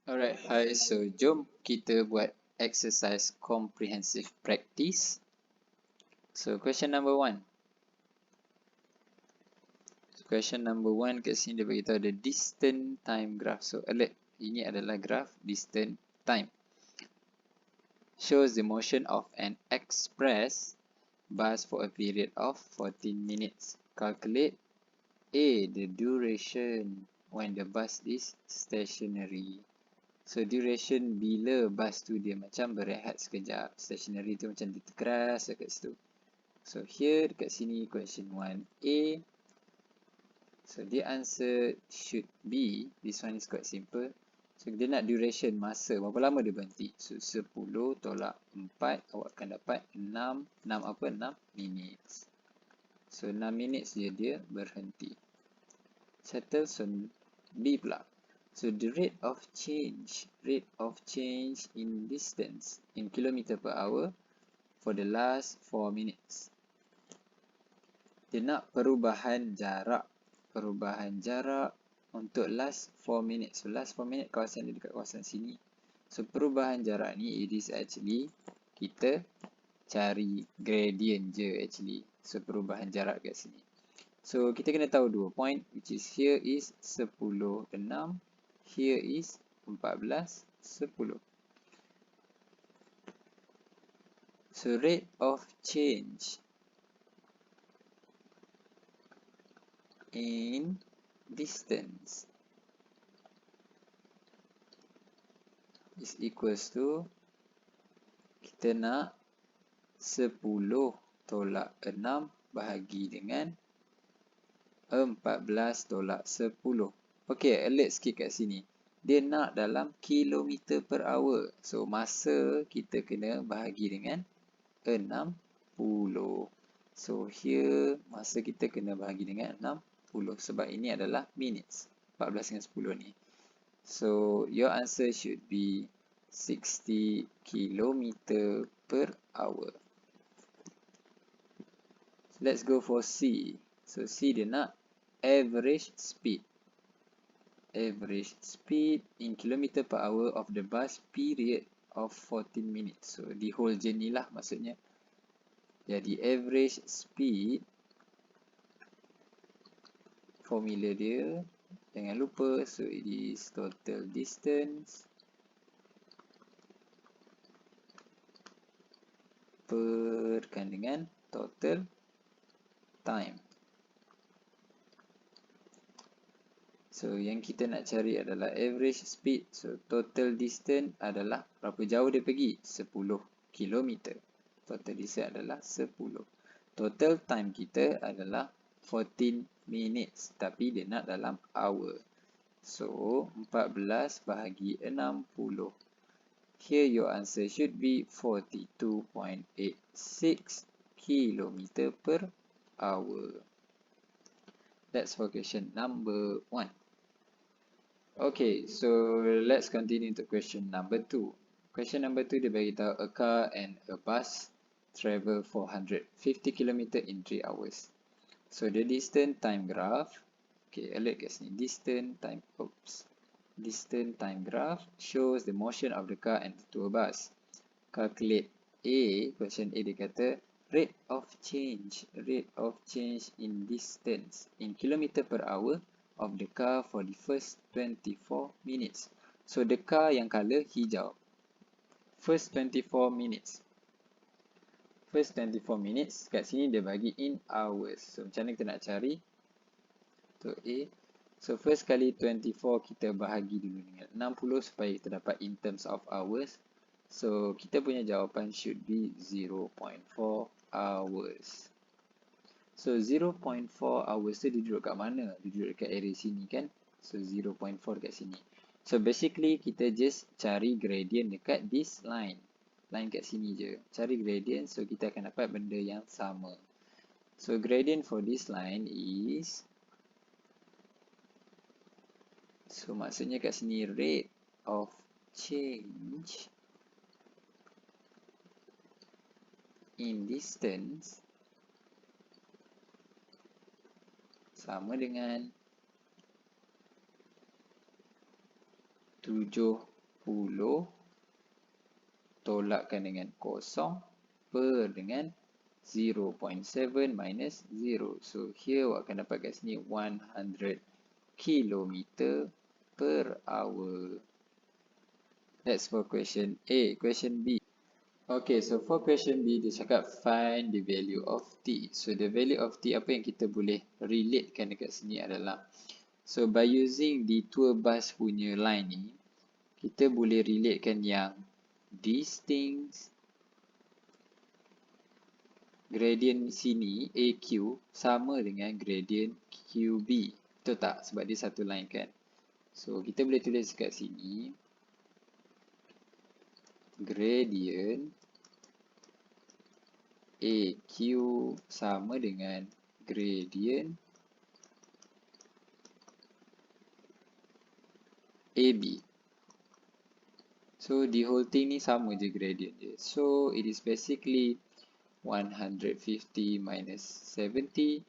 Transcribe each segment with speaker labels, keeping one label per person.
Speaker 1: Alright, hi. So, jom kita buat exercise comprehensive practice. So, question number one. Question number one kat sini dia beritahu the distance time graph. So, alert. Ini adalah graph distance time. Shows the motion of an express bus for a period of 14 minutes. Calculate A, the duration when the bus is stationary. So, duration bila bus tu dia macam berehat sekejap. Stationary tu macam dia terkeras dekat situ. So, here dekat sini question 1A. So, the answer should be, this one is quite simple. So, dia nak duration masa. Berapa lama dia berhenti? So, 10 tolak 4. Awak akan dapat 6. 6 apa? 6 minutes. So, 6 minutes dia berhenti. Settle. So, B pula. So, the rate of change in distance in kilometer per hour for the last 4 minutes. Dia nak perubahan jarak untuk last 4 minutes. So, last 4 minutes kawasan dia dekat kawasan sini. So, perubahan jarak ni, it is actually kita cari gradient je actually. So, perubahan jarak kat sini. So, kita kena tahu 2 point, which is here is 10, 6. Here is 14, 10. So, rate of change in distance is equals to, kita nak 10 tolak 6 bahagi dengan 14 tolak 10. Okey, alert sikit kat sini. Dia nak dalam kilometer per hour. So, masa kita kena bahagi dengan 60. So, here masa kita kena bahagi dengan 60. Sebab ini adalah minutes. 14 dengan 10 ni. So, your answer should be 60 kilometer per hour. Let's go for C. So, C dia nak average speed. Average speed in kilometer per hour of the bus period of 14 minutes. So, the whole journey lah maksudnya. Jadi, average speed, formula dia, jangan lupa. So, it is total distance perkan dengan total time. So, yang kita nak cari adalah average speed. So, total distance adalah berapa jauh dia pergi? 10 km. Total distance adalah 10. Total time kita adalah 14 minutes. Tapi dia nak dalam hour. So, 14 bahagi 60. Here your answer should be 42.86 km per hour. That's for question number 1. Okay, so let's continue to question number 2. Question number 2 dia beritahu a car and a bus travel 450 km in 3 hours. So the distance time graph, okay, alert kat sini, distance time graph shows the motion of the car and the tour bus. Calculate A, question A dia kata rate of change in distance in kilometer per hour of the car for the first 24 minutes. So, the car yang color hijau. First 24 minutes. First 24 minutes, kat sini dia bagi in hours. So, macam mana kita nak cari? Untuk A. So, first kali 24 kita bahagi dulu dengan 60 supaya kita dapat in terms of hours. So, kita punya jawapan should be 0.4 hours. So, 0.4 hours tu dia duduk kat mana? Dia duduk dekat area sini kan? So, 0.4 dekat sini. So, basically, kita just cari gradient dekat this line. Line kat sini je. Cari gradient, so kita akan dapat benda yang sama. So, gradient for this line is... So, maksudnya kat sini rate of change in distance sama dengan 7 tolakkan dengan kosong per dengan 0.7 minus 0. So here awak akan dapat kat sini 100 km per hour. That's for question A. Question B. Okay, so for question B, dia cakap find the value of T. So the value of T, apa yang kita boleh relatekan dekat sini adalah, so by using the tour bus punya line ni, kita boleh relatekan yang distance gradient sini AQ sama dengan gradient QB. Betul tak? Sebab dia satu line kan. So kita boleh tulis kat sini gradient AQ sama dengan gradient AB. So the whole thing ni sama je gradient dia. So it is basically 150 minus 70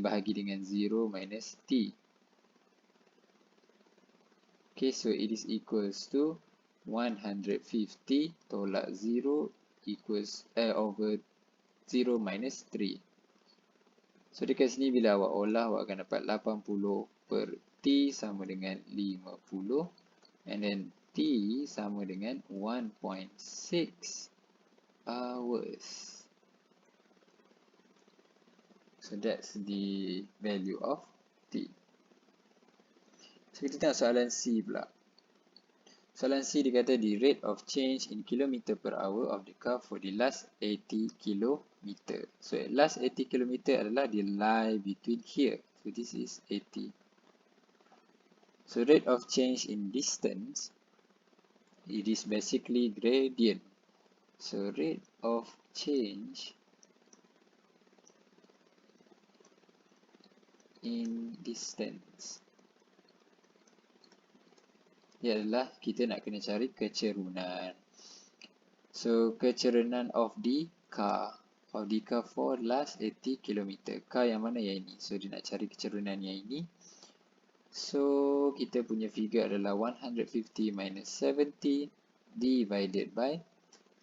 Speaker 1: bahagi dengan 0 minus T. Okay, so it is equals to 150 tolak 0 equals over 0 minus 3. So dekat sini bila awak olah, awak akan dapat 80 per T sama dengan 50 and then T sama dengan 1.6 hours. So that's the value of T. So kita tengok soalan C pula. Soalan C dia kata the rate of change in kilometer per hour of the car for the last 80 kilometer. So last 80 kilometer adalah the lie between here. So this is 80. So rate of change in distance, it is basically gradient. So rate of change in distance, ialah kita nak kena cari kecerunan. So kecerunan of the car for last 80 km. Car yang mana yang ini? So dia nak cari kecerunan yang ini. So kita punya figure adalah 150 minus 70 divided by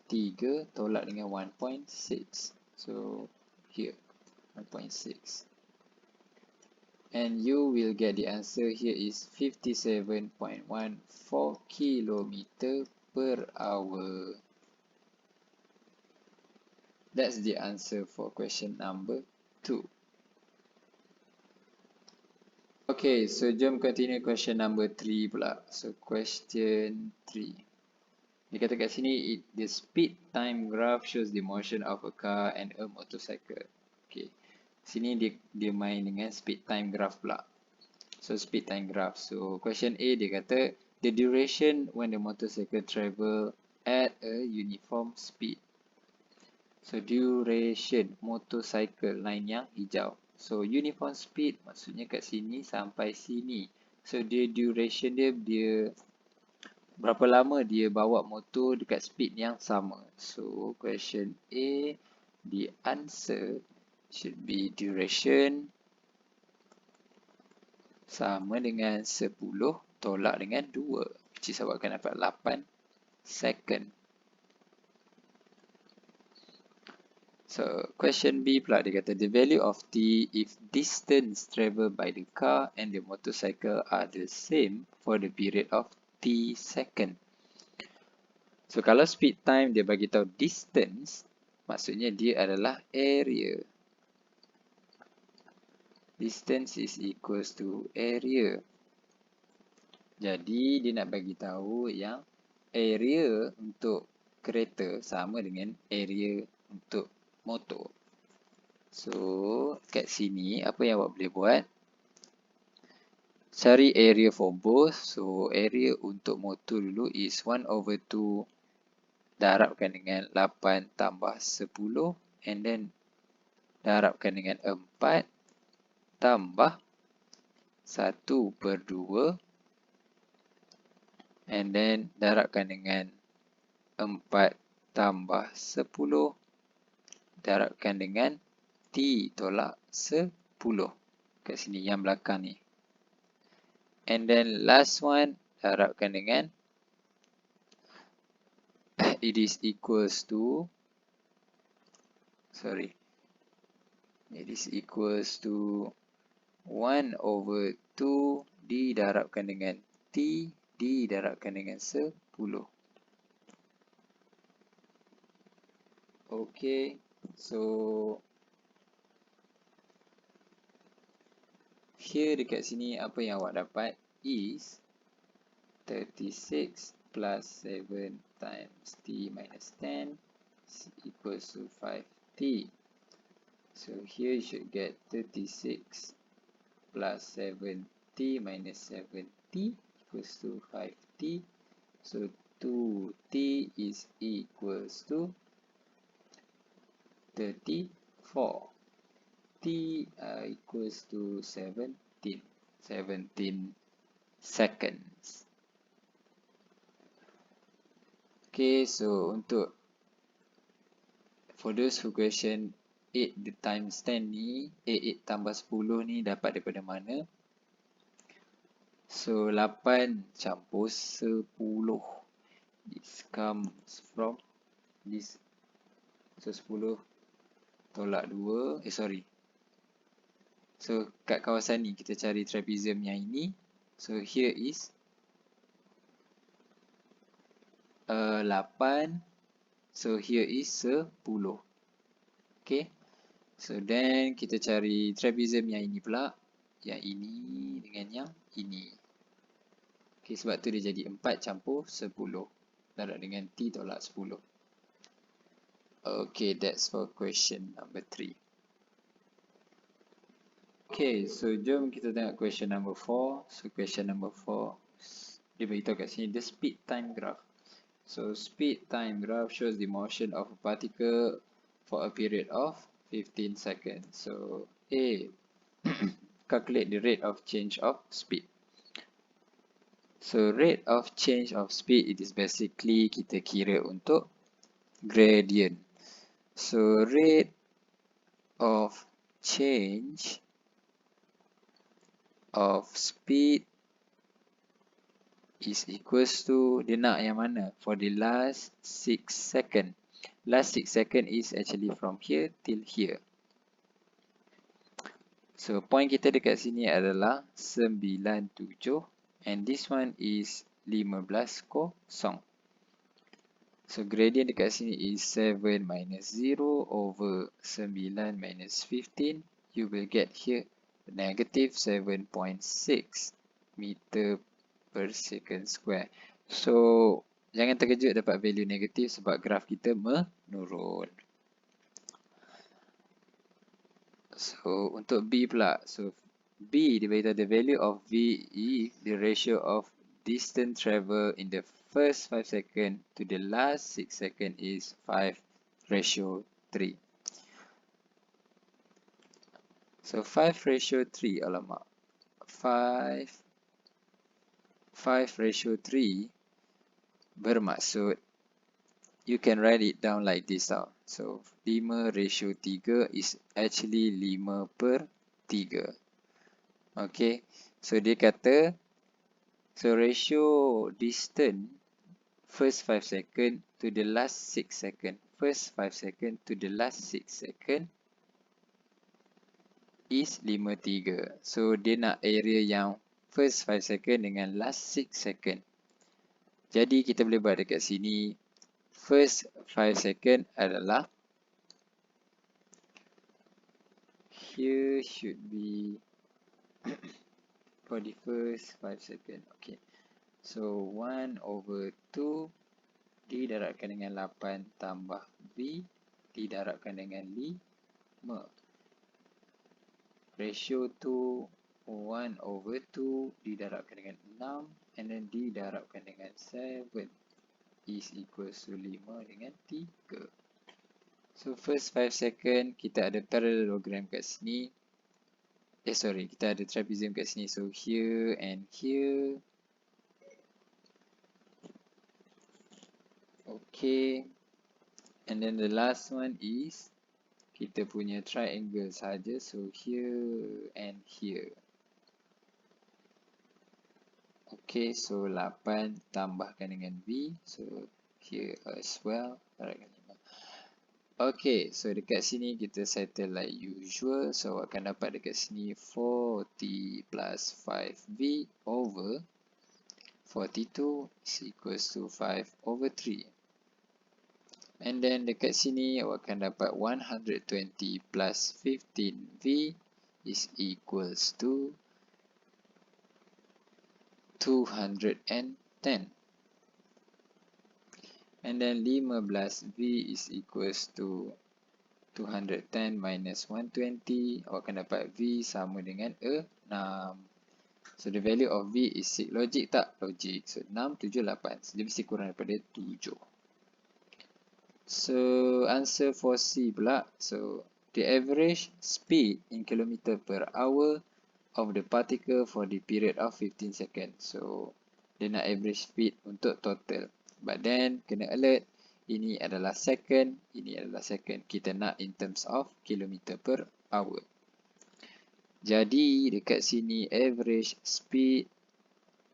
Speaker 1: 3 tolak dengan 1.6. So here 1.6. And you will get the answer here is 57.14 km per hour. That's the answer for question number 2. Okay, so jom continue question number 3 pula. So question 3. Dia kata kat sini, the speed time graph shows the motion of a car and a motorcycle. Okay. Sini dia main dengan speed time graph pula. So speed time graph. So question A dia kata the duration when the motorcycle travel at a uniform speed. So duration motorcycle line yang hijau. So uniform speed maksudnya kat sini sampai sini. So dia duration dia berapa lama dia bawa motor dekat speed yang sama. So question A, the answer should be duration sama dengan 10 tolak dengan 2. Which is awak akan dapat 8 second. So question B pula dia kata the value of T if distance travelled by the car and the motorcycle are the same for the period of T second. So kalau speed time dia bagi tahu distance, maksudnya dia adalah area. Distance is equals to area. Jadi dia nak bagi tahu yang area untuk kereta sama dengan area untuk motor. So kat sini apa yang awak boleh buat? Cari area for both. So area untuk motor dulu is 1/2 darabkan dengan 8 tambah 10 and then darabkan dengan 4 tambah 1/2 and then darabkan dengan 4 tambah 10 darabkan dengan T tolak 10 kat sini yang belakang ni. And then last one darabkan dengan it is equals to, it is equals to 1 over 2 didarabkan dengan T didarabkan dengan 10. Okay, so here dekat sini apa yang awak dapat is 36 plus 7 times T minus 10 is equals to 5T. So here you should get 36 plus 7T minus 7T equals to 5T. So 2T is equals to 34. T equals to 17 seconds. Okay, so untuk for those who question 8 times 10 ni, 8 tambah 10 ni dapat daripada mana? So 8 campur 10. This comes from this. So 10 tolak 2. So kat kawasan ni kita cari trapezium yang ini. So here is 8. So here is 10. Okay. So then kita cari trapezium yang ini pula. Yang ini dengan yang ini. Okay, sebab tu dia jadi 4 campur 10. Darab dengan T tolak 10. Okay, that's for question number 3. Okay, so jom kita tengok question number 4. So question number 4, dia beritahu kat sini the speed time graph. So speed time graph shows the motion of a particle for a period of 15 seconds. So A, calculate the rate of change of speed. So rate of change of speed, it is basically kita kira untuk gradient. So rate of change of speed is equals to, dia nak yang mana? For the last 6 second. Last 6 second is actually from here till here. So point kita dekat sini adalah 97 and this one is 15 kosong. So gradient dekat sini is 7 minus 0 over 9 minus 15. You will get here negative 7.6 meter per second square. So jangan terkejut dapat value negatif sebab graf kita menurun. So untuk B pula. So B dia beritahu the value of V is the ratio of distance travel in the first 5 seconds to the last 6 seconds is 5:3. So 5:3, alamak. 5:3 bermaksud you can write it down like this tau. So 5:3 is actually 5/3. Okay, so dia kata, so ratio distance first 5 second to the last 6 second. First 5 second to the last 6 second is 5/3. So dia nak area yang first 5 second dengan last 6 second. Jadi kita boleh buat dekat sini, first 5 second adalah, here should be for the first 5 second. Okay. So 1 over 2 didarabkan dengan 8 tambah V didarabkan dengan 5. Ratio tu 1 over 2 didarabkan dengan 6 and then didarabkan dengan 7 is equals to 5 dengan 3. So first 5 second kita ada parallelogram kat sini. Kita ada trapezium kat sini. So here and here. Okay. And then the last one is kita punya triangle saja. So here and here. Okay, so 8 tambahkan dengan V. So here as well. Okay, so dekat sini kita settle like usual. So awak akan dapat dekat sini 4T plus 5V over 42 is equals to 5 over 3. And then dekat sini awak akan dapat 120 plus 15V is equals to 210. And then 15V is equals to 210 minus 120. Awak akan dapat V sama dengan 6. So the value of V is 6. Logik tak? Logik. So 6, 7, 8. So dia mesti kurang daripada 7. So answer for C pula. So the average speed in kilometer per hour of the particle for the period of 15 seconds. So dia nak average speed untuk total. But then kena alert, ini adalah second, ini adalah second. Kita nak in terms of kilometer per hour. Jadi dekat sini average speed,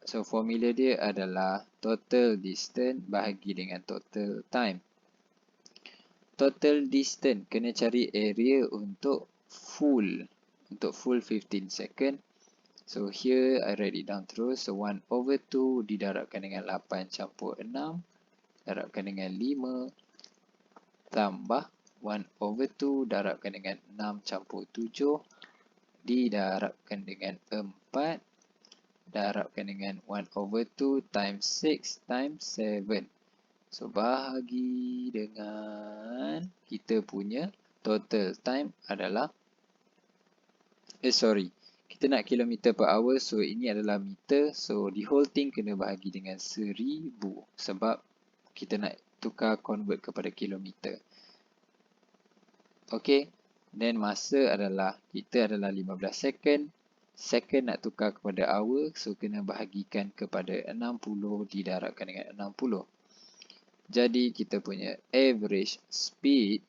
Speaker 1: so formula dia adalah total distance bahagi dengan total time. Total distance kena cari area untuk full 15 second. So here I write it down terus. So 1 over 2 didarabkan dengan 8 campur 6 darabkan dengan 5 tambah 1 over 2 darabkan dengan 6 campur 7 didarabkan dengan 4 darabkan dengan 1 over 2 times 6 times 7. So bahagi dengan kita punya total time adalah kita nak kilometer per hour, so ini adalah meter, so the whole thing kena bahagi dengan 1000 sebab kita nak tukar convert kepada kilometer. Okay, then masa adalah kita adalah 15 second. Second nak tukar kepada hour, so kena bahagikan kepada 60 didarabkan dengan 60. Jadi kita punya average speed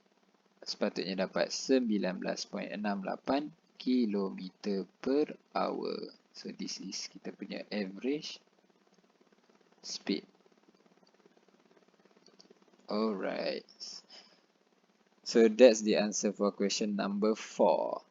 Speaker 1: sepatutnya dapat 19.68 km per hour. So this is kita punya average speed. Alright. So that's the answer for question number 4.